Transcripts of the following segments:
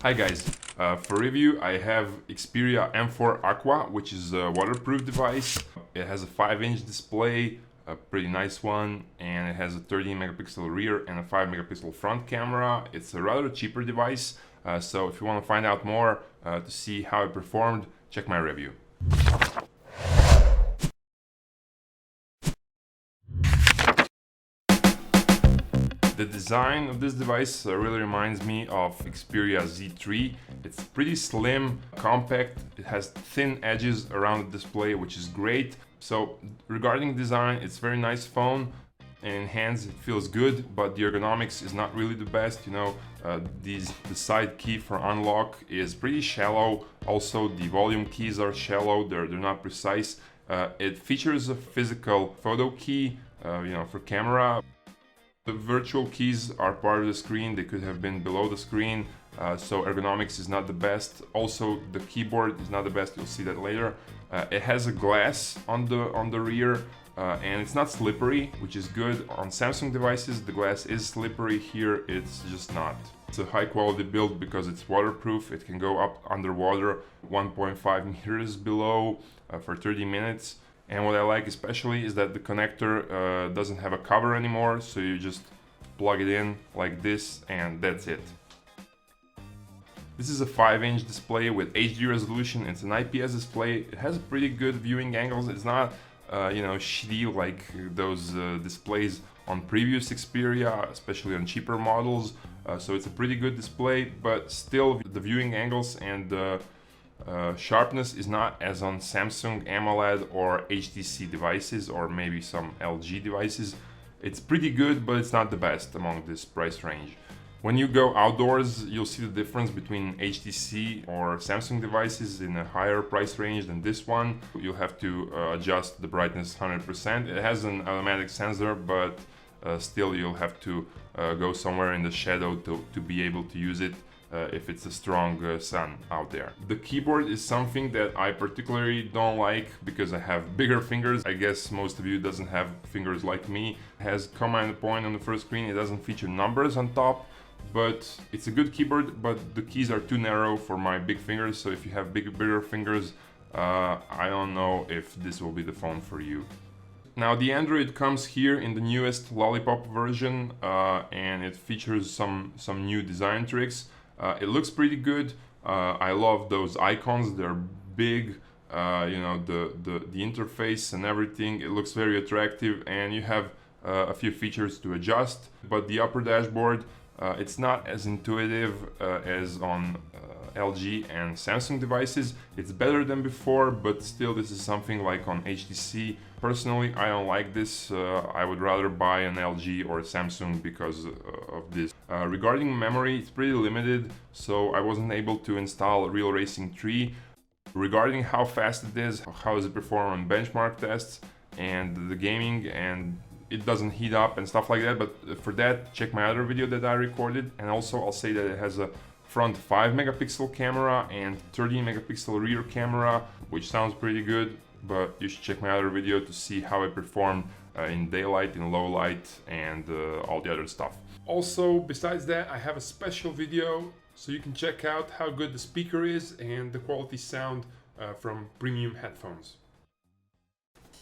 Hi guys, for review I have Xperia M4 Aqua, which is a waterproof device. It has a 5-inch display, a pretty nice one, and it has a 13 megapixel rear and a 5 megapixel front camera. It's a rather cheaper device, so if you want to find out more to see how it performed, check my review. The design of this device really reminds me of Xperia Z3. It's pretty slim, compact, it has thin edges around the display, which is great. So regarding design, it's a very nice phone, and in hands it feels good, but the ergonomics is not really the best. The side key for unlock is pretty shallow. Also, the volume keys are shallow, they're not precise. It features a physical photo key, for camera. The virtual keys are part of the screen, they could have been below the screen, so ergonomics is not the best. Also, the keyboard is not the best, you'll see that later. It has a glass on the rear, and it's not slippery, which is good. On Samsung devices, the glass is slippery. Here, it's just not. It's a high quality build because it's waterproof. It can go up underwater 1.5 meters below for 30 minutes. And what I like especially is that the connector doesn't have a cover anymore, so you just plug it in like this and that's it. This is a 5-inch display with HD resolution. It's an IPS display. It has pretty good viewing angles. It's not shitty like those displays on previous Xperia, especially on cheaper models. So it's a pretty good display, but still the viewing angles and the sharpness is not as on Samsung AMOLED or HTC devices, or maybe some LG devices. It's pretty good, but it's not the best among this price range. When you go outdoors, you'll see the difference between HTC or Samsung devices in a higher price range than this one. You'll have to adjust the brightness 100%. It has an automatic sensor, but still you'll have to go somewhere in the shadow to be able to use it. If it's a strong sun out there. The keyboard is something that I particularly don't like because I have bigger fingers. I guess most of you doesn't have fingers like me. It has command point on the first screen. It doesn't feature numbers on top, but it's a good keyboard, but the keys are too narrow for my big fingers. So if you have bigger fingers, I don't know if this will be the phone for you. Now the Android comes here in the newest Lollipop version, and it features some new design tricks. It looks pretty good. I love those icons. They're big. The interface and everything. It looks very attractive, and you have a few features to adjust. But the upper dashboard, it's not as intuitive as on LG and Samsung devices. It's better than before, but still this is something like on HTC. Personally, I don't like this. I would rather buy an LG or a Samsung because of this. Regarding memory, it's pretty limited, so I wasn't able to install Real Racing 3. Regarding how fast it is, how does it perform on benchmark tests and the gaming, and it doesn't heat up and stuff like that, but for that, check my other video that I recorded. And also I'll say that it has a front 5 megapixel camera and 13 megapixel rear camera, which sounds pretty good, but you should check my other video to see how it performed in daylight, in low light, and all the other stuff. Also, besides that, I have a special video so you can check out how good the speaker is and the quality sound from premium headphones.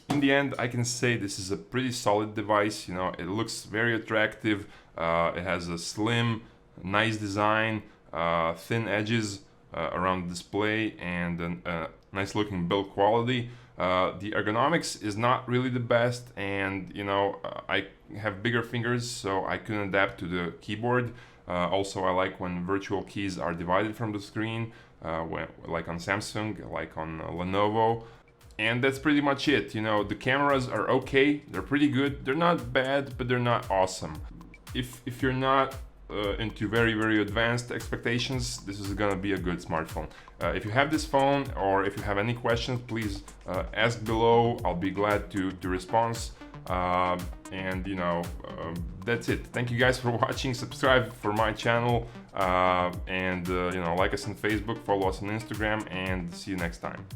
In the end, I can say this is a pretty solid device. It looks very attractive. It has a slim, nice design, thin edges around the display, and a nice looking build quality. The ergonomics is not really the best, and I have bigger fingers, so I couldn't adapt to the keyboard. Also, I like when virtual keys are divided from the screen, like on Samsung, like on Lenovo. And that's pretty much it. The cameras are okay, they're pretty good. They're not bad, but they're not awesome. If you're not into very advanced expectations, this is gonna be a good smartphone. If you have this phone, or if you have any questions, please ask below. I'll be glad to respond. That's it. Thank you guys for watching. Subscribe for my channel, and like us on Facebook, follow us on Instagram, and see you next time.